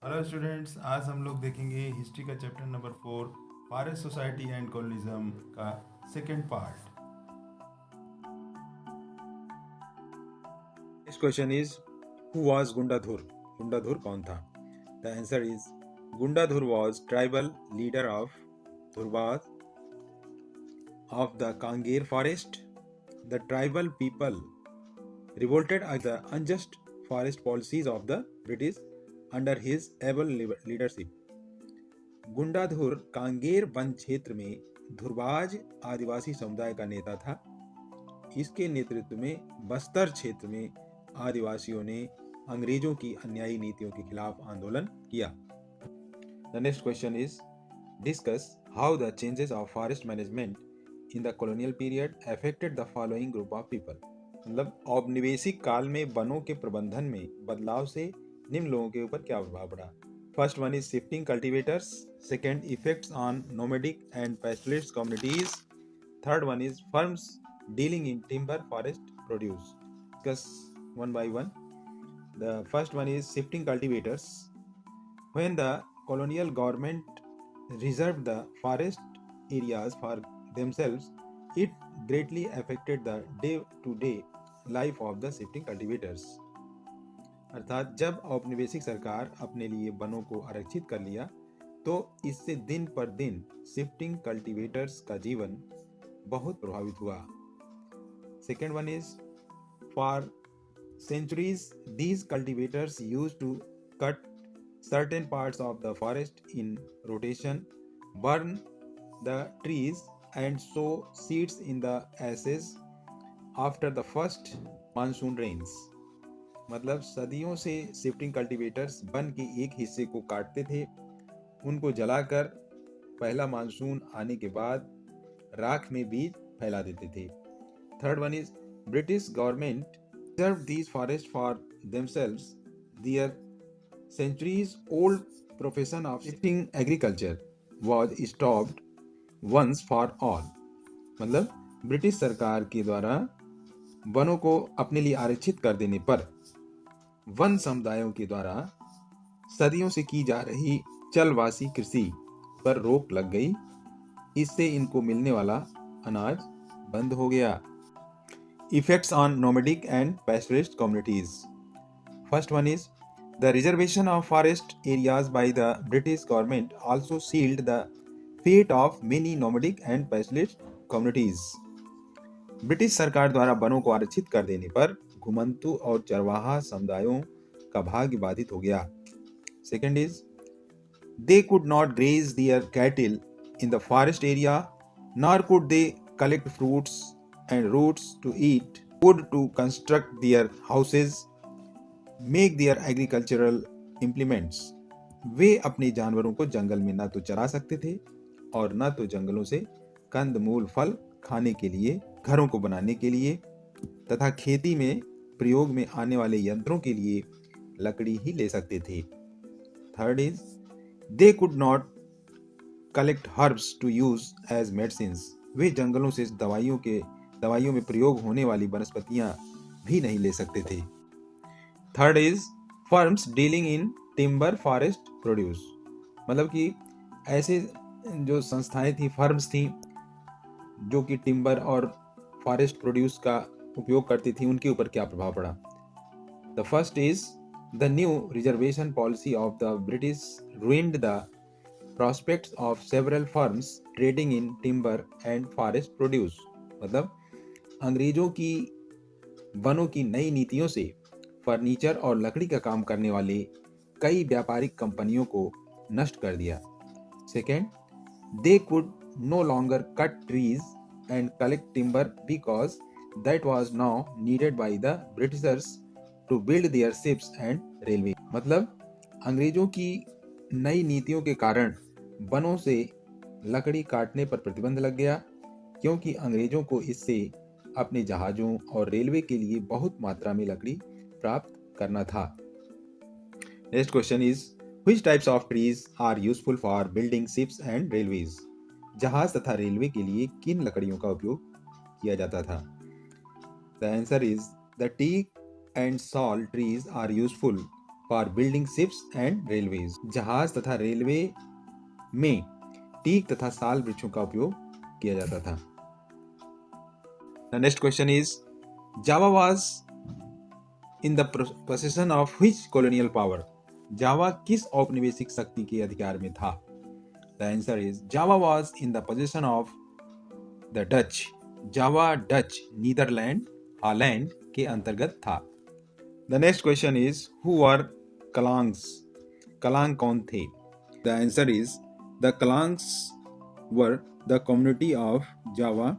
Hello students, आज हम लोग देखेंगे हिस्ट्री का chapter number 4 forest society and colonialism का second part. Next question is, who was Gundadhur? Gundadhur कौन था? The answer is, Gundadhur was tribal leader of Dhurwas of the Kanger forest. The tribal people revolted against the unjust forest policies of the British under his able leadership. Gundadhur Kanger one क्षेत्र में धुरबाज आदिवासी समुदाय का नेता था। इसके नेतृत्व में बस्तर क्षेत्र में आदिवासियों ने अंग्रेजों की अन्यायी नीतियों के खिलाफ आंदोलन किया। The next question is, discuss how the changes of forest management in the colonial period affected the following group of people. मतलब औपनिवेशिक काल में वनों के प्रबंधन में बदलाव से निम्न लोगों के ऊपर क्या प्रभाव पड़ा। First one is shifting cultivators, second effects on nomadic and pastoralist communities, third one is firms dealing in timber forest produce. Discuss one by one. The first one is shifting cultivators. When the colonial government reserved the forest areas for themselves, it greatly affected the day-to-day life of the shifting cultivators. अर्थात जब औपनिवेशिक सरकार अपने लिए वनों को आरक्षित कर लिया तो इससे दिन पर दिन शिफ्टिंग कल्टीवेटर्स का जीवन बहुत प्रभावित हुआ। Second one is, for centuries these cultivators used to cut certain parts of the forest in rotation, burn the trees and sow seeds in the ashes after the first monsoon rains. मतलब सदियों से shifting cultivators one के एक हिस्से को काटते थे, उनको जलाकर पहला मानसून आने के बाद राख में बीज फैला देते थे। Third one is, British government reserved these forests for themselves. Their centuries-old profession of shifting agriculture was stopped once for all. मतलब ब्रिटिश सरकार के द्वारा वनों को अपने लिए आरक्षित कर देने पर वन समुदायों के द्वारा सदियों से की जा रही चलवासी कृषि पर रोक लग गई। इससे इनको मिलने वाला अनाज बंद हो गया। Effects on nomadic and pastoralist communities. First one is, the reservation of forest areas by the British government also sealed the fate of many nomadic and pastoralist communities. British सरकार द्वारा वनों को आरक्षित कर देने पर घुमंतु और चरवाहा समुदायों का भाग्य बाधित हो गया। Second is, they could not graze their cattle in the forest area, nor could they collect fruits and roots to eat, wood to construct their houses, make their agricultural implements. वे अपने जानवरों को जंगल में न तो चरा सकते थे और न तो जंगलों से कंद मूल फल खाने के लिए, घरों को बनाने के लिए तथा खेती में प्रयोग में आने वाले यंत्रों के लिए लकड़ी ही ले सकते थे। Third is, they could not collect herbs to use as medicines. वे जंगलों से दवाइयों में प्रयोग होने वाली वनस्पतियां भी नहीं ले सकते थे। Third is, firms dealing in timber forest produce. मतलब कि ऐसे जो संस्थाएं थी, फर्म्स थी जो कि टिम्बर और फॉरेस्ट प्रोड्यूस का उपयोग करती थी, उनके ऊपर क्या प्रभाव पड़ा। The first is, the new reservation policy of the British ruined the prospects of several firms trading in timber and forest produce. मतलब अंग्रेजों की वनों की नई नीतियों से फर्नीचर और लकड़ी का काम करने वाले कई व्यापारिक कंपनियों को नष्ट कर दिया। Second, they could no longer cut trees and collect timber because that was now needed by the Britishers to build their ships and railway. मतलब अंग्रेजों की नई नीतियों के कारण वनों से लकड़ी काटने पर प्रतिबंध लग गया, क्योंकि अंग्रेजों को इससे अपने जहाजों और रेलवे के लिए बहुत मात्रा में लकड़ी प्राप्त करना था। Next question is, which types of trees are useful for building ships and railways? जहाज तथा रेलवे के लिए किन लकड़ियों का उपयोग किया जाता था। The answer is, the teak and sal trees are useful for building ships and railways. जहाज तथा रेलवे में टीक तथा साल वृक्षों का उपयोग किया जाता था। The next question is, Java was in the possession of which colonial power? जावा किस औपनिवेशिक शक्ति के अधिकार में था? The answer is Java was in the possession of the Dutch. Java Dutch Netherlands Holland के अंतर्गत था। The next question is, who were Kalangs? कलांग कौन थे? The answer is the Kalangs were the community of Java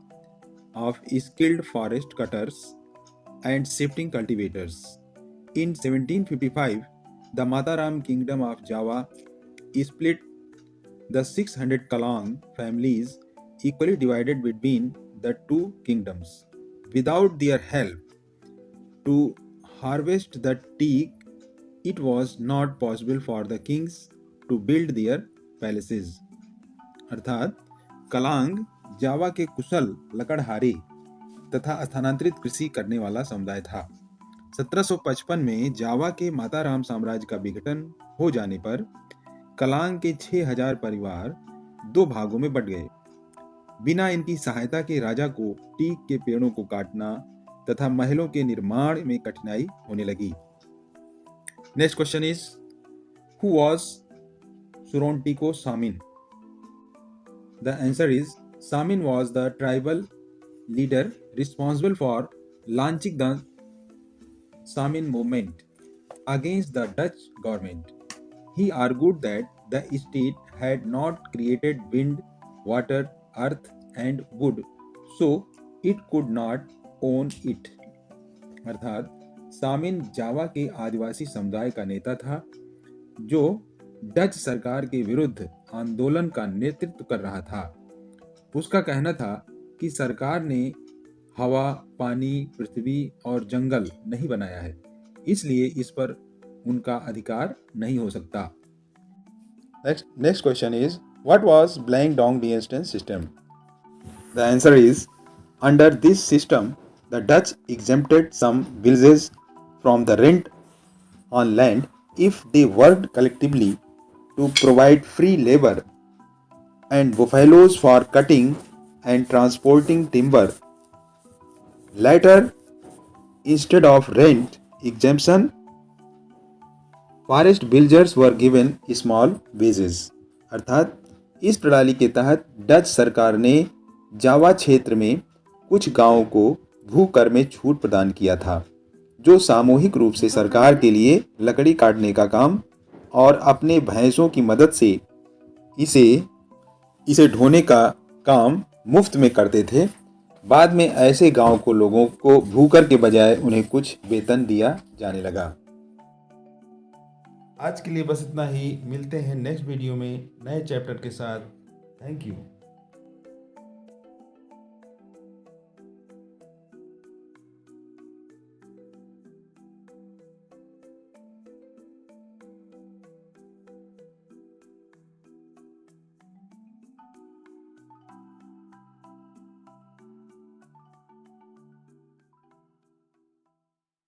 of skilled forest cutters and shifting cultivators. In 1755, the Mataram Kingdom of Java split the 600 Kalang families equally divided between the two kingdoms. Without their help to harvest the teak, it was not possible for the kings to build their palaces. अर्थात कलांग जावा के कुशल लकड़हारे तथा स्थानांतरित कृषि करने वाला समुदाय था। 1755 में जावा के माताराम साम्राज्य का विघटन हो जाने पर कलांग के 6000 परिवार दो भागों में बंट गए। बिना इनकी सहायता के राजा को टीक के पेड़ों को काटना तथा महलों के निर्माण में कठिनाई होने लगी। Next question is, who was Surontiko Samin? The answer is Samin was the tribal leader responsible for launching the Samin movement against the Dutch government. He argued that the state had not created wind, water, earth and wood, so it could not own it. अर्थात सामिन जावा के आदिवासी समुदाय का नेता था जो Dutch सरकार के विरुद्ध आंदोलन का नेतृत्व कर रहा था। उसका कहना था कि सरकार ने हवा, पानी, पृथ्वी और जंगल नहीं बनाया है, इसलिए इस पर उनका अधिकार नहीं हो सकता। Next question is, what was Blank Dong Dynasty system? The answer is, under this system, the Dutch exempted some villages from the rent on land if they worked collectively to provide free labor and buffaloes for cutting and transporting timber. Later, instead of rent exemption, forest villagers were given small wages. अर्थात इस प्रणाली के तहत Dutch सरकार ने जावा क्षेत्र में कुछ गांवों को भू कर में छूट प्रदान किया था, जो सामूहिक रूप से सरकार के लिए लकड़ी काटने का काम और अपने भैंसों की मदद से इसे ढोने का काम मुफ्त में करते थे। बाद में ऐसे गांव को लोगों को भूकर के बजाय उन्हें कुछ वेतन दिया जाने लगा। आज के लिए बस इतना ही। मिलते हैं नेक्स्ट वीडियो में नए चैप्टर के साथ। Thank you.